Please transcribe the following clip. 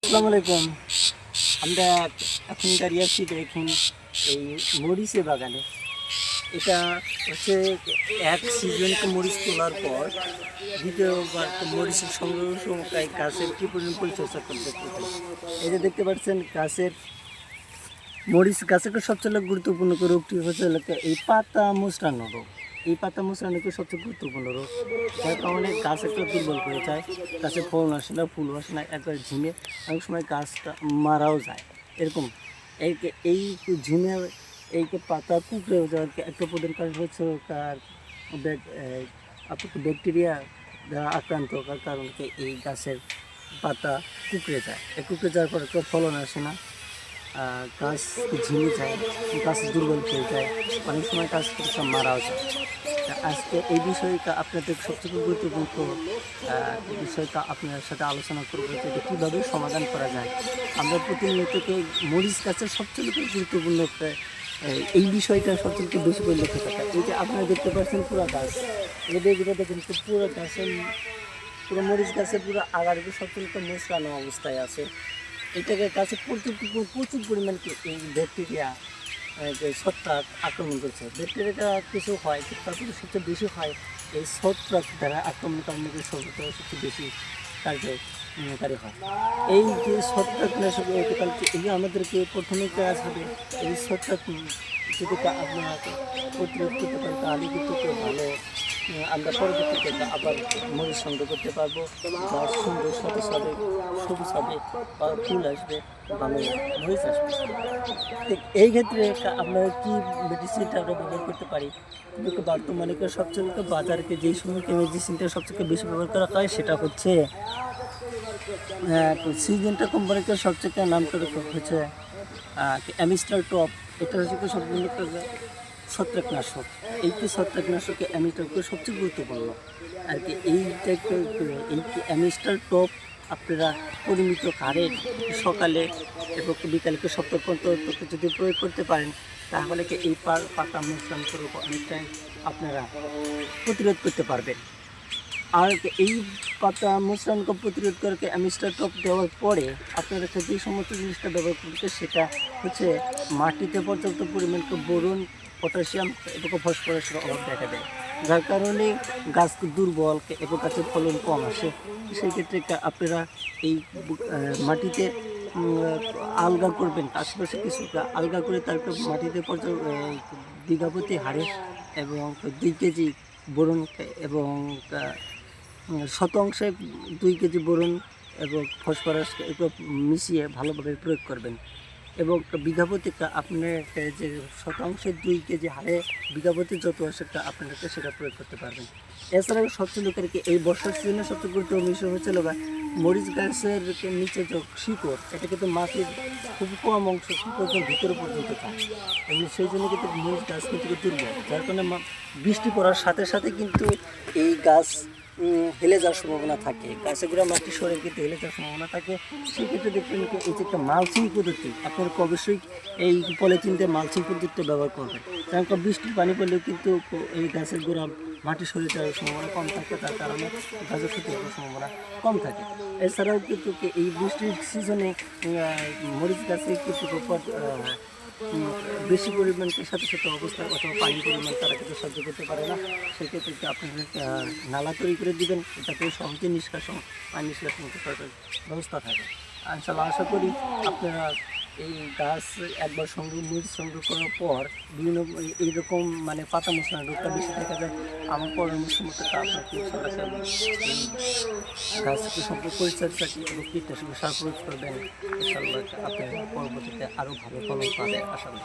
আসসালামু আলাইকুম। আমরা এখন দাঁড়িয়ে আছি দেখুন এই মরিচের বাগানে। এটা হচ্ছে এক সিজনকে মরিচ তোলার পর দ্বিতীয়বার মরিচের সংগ্রহ সময় গাছের কী পরিমাণ পরিচর্যা করতে হবে। এই যে দেখতে পাচ্ছেন গাছের মরিচ গাছের সবচেয়ে গুরুত্বপূর্ণ রোগটি হচ্ছে এই পাতা মোচড়ানো রোগ। এই পাতা মোচড়ানোকে সবচেয়ে গুরুত্বপূর্ণ রোগ, যার কারণে গাছ একটা দুর্বল হয়ে যায়, গাছে ফল আসে না, ফুল আসে না, একবার ঝিমে অনেক সময় গাছটা মারাও যায়। এরকম এই এই ঝিমে এই পাতা কুঁকড়ে যাওয়ার একটা প্রধান কারণ হচ্ছে তার আপনার ব্যাকটেরিয়া দ্বারা আক্রান্ত হওয়ার কারণে এই গাছের পাতা কুঁকড়ে যায়। এই কুঁকড়ে যাওয়ার পর ফলন আসে না, গাছ ঝিমে যায়, গাছ দুর্বল হয়ে যায়, অনেক সময় গাছ সব মারাও যায়। আজকে এই বিষয়টা আপনাদের সবথেকে গুরুত্বপূর্ণ বিষয়টা আপনার সাথে আলোচনা করবো যে কীভাবে সমাধান করা যায়। আমরা প্রতিনিয়তকে মরিচ গাছের সবচেয়ে গুরুত্বপূর্ণ এই বিষয়টা সবচেয়ে বেশি করে লক্ষ্য থাকা। এই যে আপনারা দেখতে পাচ্ছেন পুরো গাছ, এদের দেখেন পুরো গাছের পুরো মরিচ গাছের পুরো আগারগুলো সবচেয়ে মোচড়ানো অবস্থায় আছে। এটাকে গাছে প্রচুর পরিমাণ এই ব্যাকটেরিয়া ছত্রাক আক্রমণ করছে। ব্যাকটেরিয়াটা কিছু হয়, তারপরে সবচেয়ে বেশি হয় এই ছত্রাক দ্বারা আক্রমণ কারণে সবচেয়ে বেশি কার্যকারী হয়। এই যে ছত্রাকনাশক এই আমাদেরকে প্রথমে কাজ হবে এই ছত্রাক যদি আপনারা প্রতিরোধ করতে পারেন তাহলে কিন্তু খুব ভালো। আমরা পরবর্তীতে আবার মরিচ সংগ্রহ করতে পারবো, গাছ সুন্দর সতেজ হবে, সবুজ হবে, বা ফুল আসবে, ভালো মরিচ আসবে। এই ক্ষেত্রে আমরা কি মেডিসিনটা আমরা ব্যবহার করতে পারি? কিন্তু বর্তমানে সবচেয়ে বাজারকে যেই সময় মেডিসিনটা সবচেয়ে বেশি ব্যবহার করা হয় সেটা হচ্ছে সিজনটা কোম্পানিকে সবচেয়ে নামটা হচ্ছে অ্যামিস্টার টপ। এটা হচ্ছে সম্পূর্ণ ছত্রাকনাশক। এইটি ছত্রাকনাশকে অ্যামিস্টারকে সবচেয়ে গুরুত্বপূর্ণ আর কি। এই অ্যামিস্টার টপ আপনারা পরিমিত হারে সকালে এবং বিকালকে সপ্তাহ যদি প্রয়োগ করতে পারেন তাহলে এই পাতা মোচড়ানো রোগ অনেকটাই আপনারা প্রতিরোধ করতে পারবেন। আর এই পাতা মোচড়ানো প্রতিরোধ করে অ্যামিস্টার টপ দেওয়ার পরে আপনারা যে সমস্ত জিনিসটা ব্যবহার করতে সেটা হচ্ছে মাটিতে পর্যাপ্ত পরিমাণ বোরন, পটাশিয়াম এবং ফসফরাসের অভাব দেখা দেয়, যার কারণে গাছ দুর্বল এবং গাছের ফলন কম আসে। সেই ক্ষেত্রে আপনারা এই মাটিতে আলগা করবেন, আশেপাশে কিছুটা আলগা করে তারপর মাটিতে বিঘা প্রতি হারে এবং 2 কেজি বোরন এবং শতাংশে 2 কেজি বোরন এবং ফসফরাস এগুলো মিশিয়ে ভালোভাবে প্রয়োগ করবেন। এবং বিঘাপতি আপনার যে শতাংশে 2 কেজি হারে বিঘাপতি যত আসে আপনাদেরকে সেটা প্রয়োগ করতে পারবেন। এছাড়াও সবচেয়ে লোকের এই বর্ষার সিজনে সবচেয়ে গুরুত্বপূর্ণ বিষয় হচ্ছে মরিচ গাছের নিচে যে শিকড়, এটা কিন্তু মাটির খুব কম অংশ শিকড় ভিতরে পর্যন্ত থাকে, এবং সেই জন্য কিন্তু মরিচ গাছ কিন্তু দুর্বল, যার কারণে বৃষ্টি পড়ার সাথে সাথে কিন্তু এই গাছ হেলে যাওয়ার সম্ভাবনা থাকে, গাছের গোড়া মাটি সরে কিন্তু হেলে যাওয়ার সম্ভাবনা থাকে। সেক্ষেত্রে দেখবেন এই যে একটা মালচিং পদ্ধতি, আপনারা অবশ্যই এই পলিথিন দিয়ে মালচিং পদ্ধতিটা ব্যবহার করবেন, কারণ বৃষ্টির পানি পড়লেও কিন্তু এই গাছের গোড়া মাটি সরে যাওয়ার সম্ভাবনা কম থাকে, তার কারণে গাছের ক্ষতি হওয়ার সম্ভাবনা কম থাকে। এছাড়াও কিন্তু এই বৃষ্টির সিজনে মরিচ গাছে কিন্তু বেশি পরিমাণকে সাথে সাথে অবস্থা অথবা পানির পরিমাণ তারা কিন্তু সহ্য করতে পারে না। সেক্ষেত্রে আপনাদের নালা তৈরি করে দেবেন, যাতে সহজে পানি নিষ্কাশন করার ব্যবস্থা থাকে। ইনশাআল্লাহ আশা করি আপনারা এই গাছ একবার মরিচ সংগ্রহ করার পর বিভিন্ন এইরকম পাতা মোচড়ানো রোগটা বেশি দেখা যায়। আমার পরামর্শ মতো আপনাকে এই গাছকে সম্পর্ক পরিচর্যা এবং কীটনাশক সার প্রয়োগ করবেন। ইনশাআল্লাহ আপনি পরবর্তীতে আরও ভালো ফলন পাবেন আশা করি।